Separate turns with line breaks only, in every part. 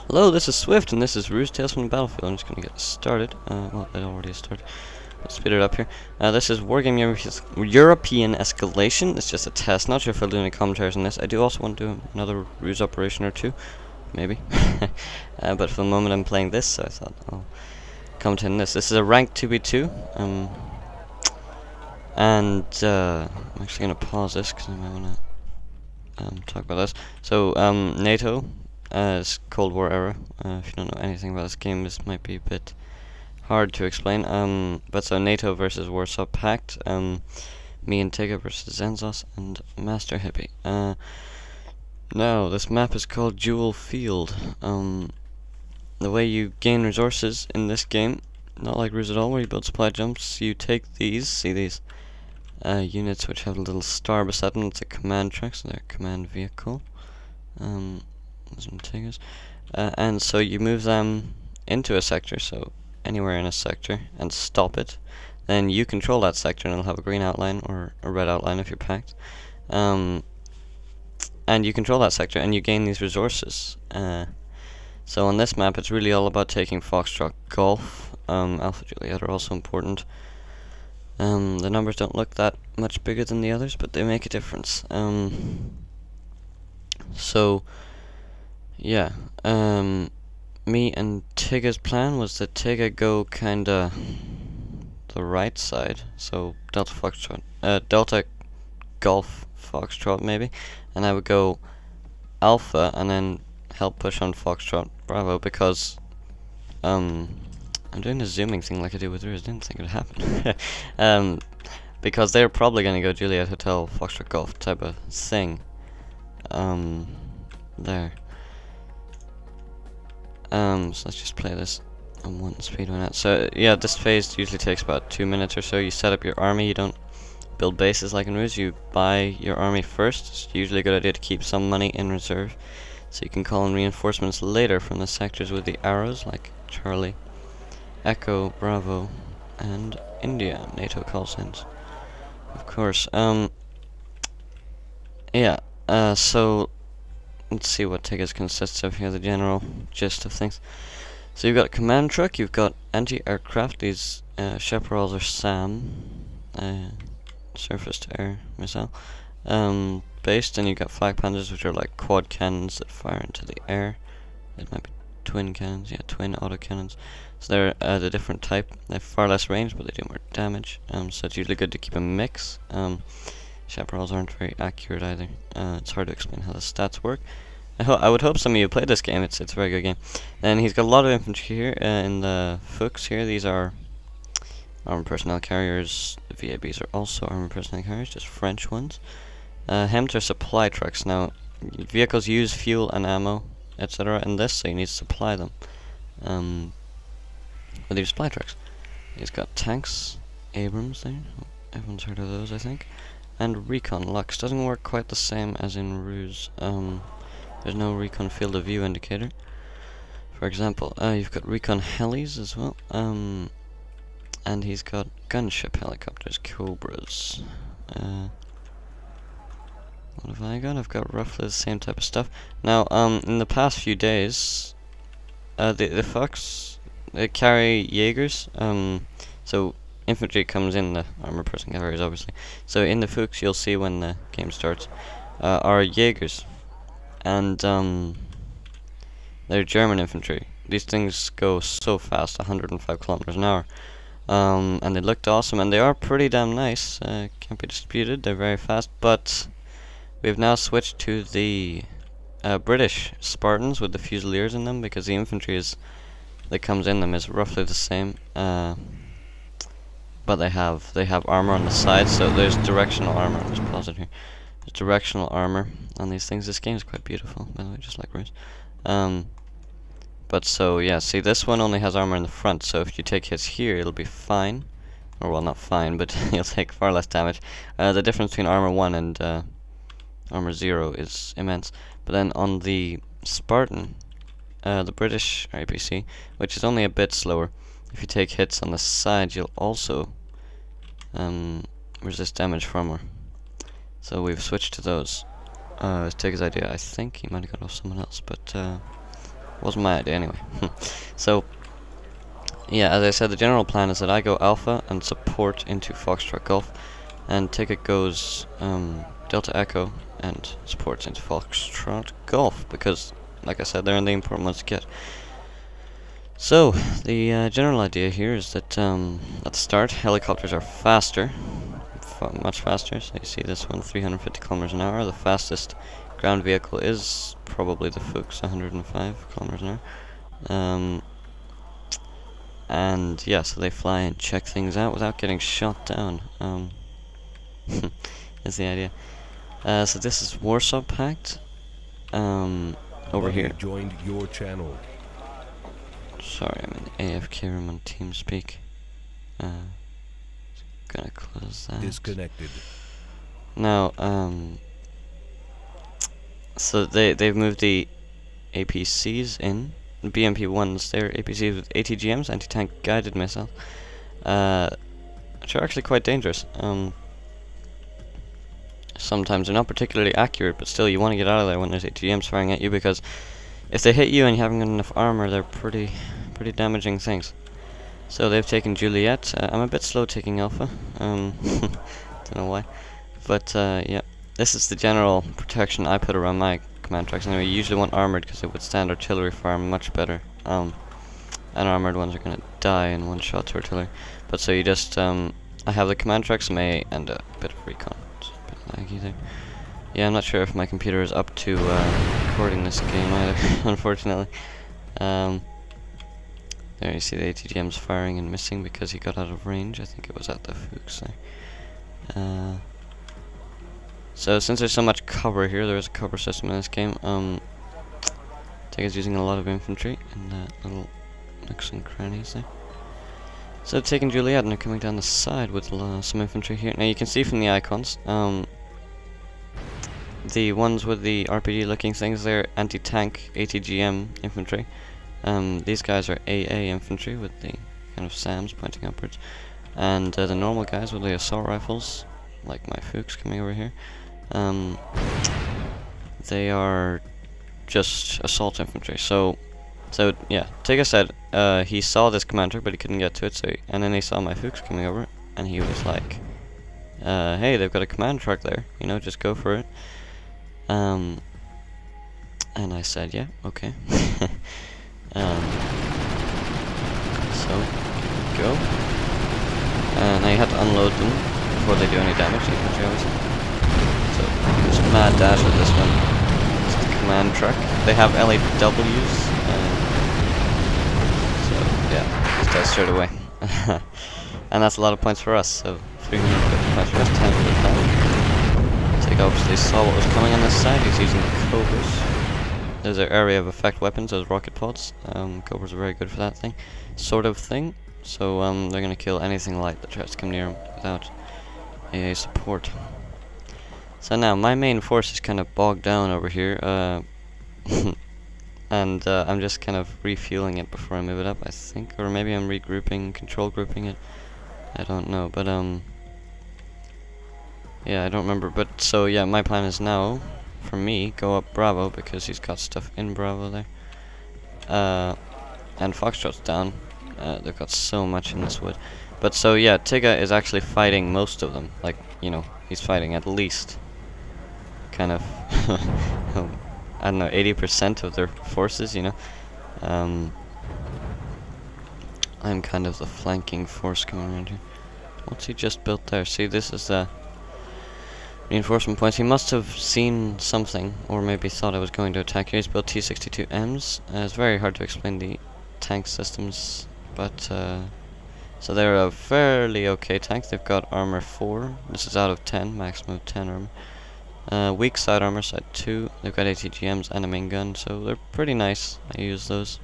Hello, this is Swift, and this is Tales from the Battlefield. I'm just gonna get started. Well, it already started. Let's speed it up here. This is Wargame European Escalation. It's just a test. Not sure if I'll do any commentaries on this. I do also want to do another ruse operation or two, maybe. But for the moment, I'm playing this, so I thought I'll comment on this. This is a rank 2v2. I'm actually gonna pause this because I might wanna talk about this. So, NATO. It's Cold War era. If you don't know anything about this game, this might be a bit hard to explain. But so NATO versus Warsaw Pact. Me and Tiga versus Zenzos and Master Hippie. Now this map is called Jewel Field. The way you gain resources in this game, not like Ruse at all, where you build supply jumps. You take these, see these units which have a little star beside them. It's a command track, so they're a command vehicle. And so you move them into a sector, so anywhere in a sector, and stop it. Then you control that sector, and it'll have a green outline or a red outline if you're packed. And you control that sector, and you gain these resources. So on this map, it's really all about taking Foxtrot Golf. Alpha Juliet are also important. The numbers don't look that much bigger than the others, but they make a difference. So yeah, me and Tiga's plan was that Tiga go kinda the right side, so Delta Foxtrot, Delta Golf Foxtrot maybe, and I would go Alpha and then help push on Foxtrot Bravo because I'm doing the zooming thing like I do with Ruse. Didn't think it would happen. Because they're probably gonna go Juliet Hotel Foxtrot Golf type of thing. There. So let's just play this on 1 speed. Why not? So yeah, this phase usually takes about 2 minutes or so. You set up your army. You don't build bases like in Ruse. You buy your army first. It's usually a good idea to keep some money in reserve, so you can call in reinforcements later from the sectors with the arrows, like Charlie, Echo, Bravo, and India. NATO call signs, of course. Yeah. So let's see what Tigas consists of here, the general gist of things. So you've got a command truck, you've got anti-aircraft, these Chaparrals are SAM, surface-to-air missile, based, and you've got flag panzers, which are like quad cannons that fire into the air. It might be twin cannons, yeah, twin autocannons. So they're the different type. They have far less range, but they do more damage, so it's usually good to keep a mix. Chaparrals aren't very accurate either. It's hard to explain how the stats work. I would hope some of you played this game. It's a very good game. And he's got a lot of infantry here in the Fuchs here. These are armored personnel carriers. The VABs are also armored personnel carriers, just French ones. Hems are supply trucks. Now, vehicles use fuel and ammo, etc. in this, so you need to supply them with these supply trucks. He's got tanks, Abrams there. Everyone's heard of those, I think. And recon Lux doesn't work quite the same as in Ruse. There's no recon field of view indicator. For example, you've got recon helis as well. And he's got gunship helicopters, Cobras. What have I got? I've got roughly the same type of stuff. Now, in the past few days, the Fox, they carry Jaegers. So infantry comes in the armored personnel carriers, obviously. So in the Fuchs, you'll see when the game starts, are Jaegers, and they're German infantry. These things go so fast, 105 kilometers an hour, and they looked awesome, and they are pretty damn nice. Can't be disputed. They're very fast, but we've now switched to the British Spartans with the Fusiliers in them, because the infantry that comes in them is roughly the same. But they have armor on the sides, so there's directional armor. Let's pause it here. There's directional armor on these things. This game is quite beautiful, by the way, just like Ruse. But so yeah, see, this one only has armor in the front, so if you take hits here, it'll be fine, or well, not fine, but you'll take far less damage. The difference between armor 1 and armor 0 is immense. But then on the Spartan, the British APC, which is only a bit slower, if you take hits on the side, you'll also resist damage from her. So we've switched to those. It's Tig's idea. I think he might have got off someone else, but Wasn't my idea anyway. So, yeah, as I said, the general plan is that I go Alpha and support into Foxtrot Golf, and Ticket goes Delta Echo and supports into Foxtrot Golf, because, like I said, they're the important ones to get. So, the general idea here is that at the start, helicopters are faster, much faster. So you see this one, 350 kilometers an hour. The fastest ground vehicle is probably the Fuchs, 105 kilometers an hour. And yeah, so they fly and check things out without getting shot down. Is the idea. So this is Warsaw Pact. Over here.
Joined your channel.
Sorry, I'm in AFK room on TeamSpeak. Gonna close that.
Disconnected.
Now, so they've moved the APCs in. The BMP-1s, they're APCs with ATGMs, anti-tank guided missiles, which are actually quite dangerous. Sometimes they're not particularly accurate, but still you want to get out of there when there's ATGMs firing at you, because if they hit you and you haven't got enough armor, they're pretty damaging things. So they've taken Juliet. I'm a bit slow taking Alpha. Don't know why, but yeah, this is the general protection I put around my command tracks. Anyway, you usually want armored because they withstand artillery fire much better. Unarmored ones are gonna die in one shot to artillery. But so you just I have the command tracks May and a bit of recon. It's a bit laggy there. Yeah, I'm not sure if my computer is up to recording this game either, unfortunately. There you see the ATGM's firing and missing because he got out of range. I think it was at the Fuchs there. So since there's so much cover here, there is a cover system in this game. Tiger's using a lot of infantry in the little nooks and crannies there. So taking Juliet, and they're coming down the side with some infantry here. Now you can see from the icons, the ones with the RPG looking things, they're anti-tank ATGM infantry. These guys are AA infantry with the kind of SAMs pointing upwards. And the normal guys with the assault rifles, like my Fuchs coming over here, they are just assault infantry. So yeah, Tiga said he saw this command truck but he couldn't get to it, and then he saw my Fuchs coming over and he was like, hey, they've got a command truck there, you know, just go for it. And I said, yeah, okay. So go. Now you have to unload them before they do any damage, infantry obviously. So just mad dash at this one. It's the command truck. They have LAWs. So yeah, just die straight away. And that's a lot of points for us. So 350 points for us, 10 for the time. So he obviously saw what was coming on this side. He's using the Cobras. Those are area of effect weapons, those rocket pods. Cobras are very good for that thing. Sort of thing. So they're gonna kill anything light that tries to come near them without AA support. So now my main force is kind of bogged down over here, and I'm just kind of refueling it before I move it up, I think, or maybe I'm regrouping, control grouping it. I don't know, but yeah, I don't remember. But so yeah, my plan is now, for me, go up Bravo because he's got stuff in Bravo there, and Foxtrot's down. They've got so much in this wood. But so yeah, Tiga is actually fighting most of them. Like, you know, he's fighting at least kind of I don't know, 80% of their forces, you know. I'm kind of the flanking force coming around here. What's he just built there? See, this is the reinforcement points. He must have seen something, or maybe thought I was going to attack here. He's built T-62Ms. It's very hard to explain the tank systems, but so they're a fairly okay tank. They've got armor 4. This is out of 10, maximum of 10 armor. Weak side armor, side 2. They've got ATGMs and a main gun, so they're pretty nice. I use those.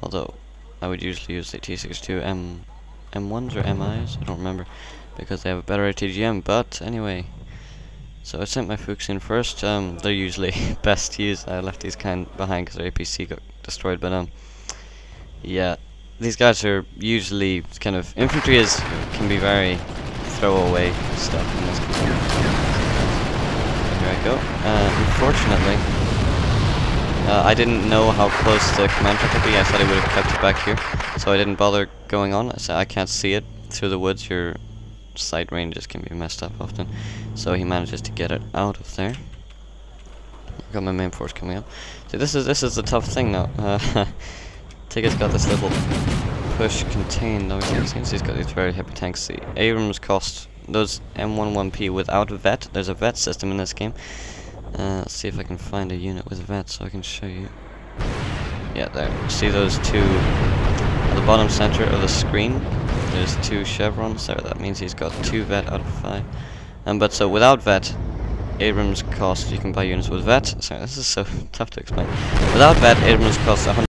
Although I would usually use the T-62 M1s or MIs, I don't remember, because they have a better ATGM. But anyway, so I sent my Fuchs in first. They're usually best to use. I left these kind behind because their APC got destroyed. But yeah, these guys are usually kind of infantry can be very throwaway stuff in this game. Here I go. Unfortunately, I didn't know how close the commander could be. I thought he would have kept it back here, so I didn't bother going on. I said I can't see it through the woods. Your sight ranges can be messed up often, so he manages to get it out of there. I've got my main force coming up. See, this is the tough thing now. Ticket's got this little push contained. Now since he's got these very heavy tanks. The Abrams cost those M11P without a vet. There's a vet system in this game. Let's see if I can find a unit with vet so I can show you. Yeah, there. See those two at the bottom center of the screen? There's 2 chevrons there. That means he's got 2 vet out of 5. But so without vet, Abrams cost, you can buy units with vet. Sorry, this is so tough to explain. Without vet, Abrams costs 100.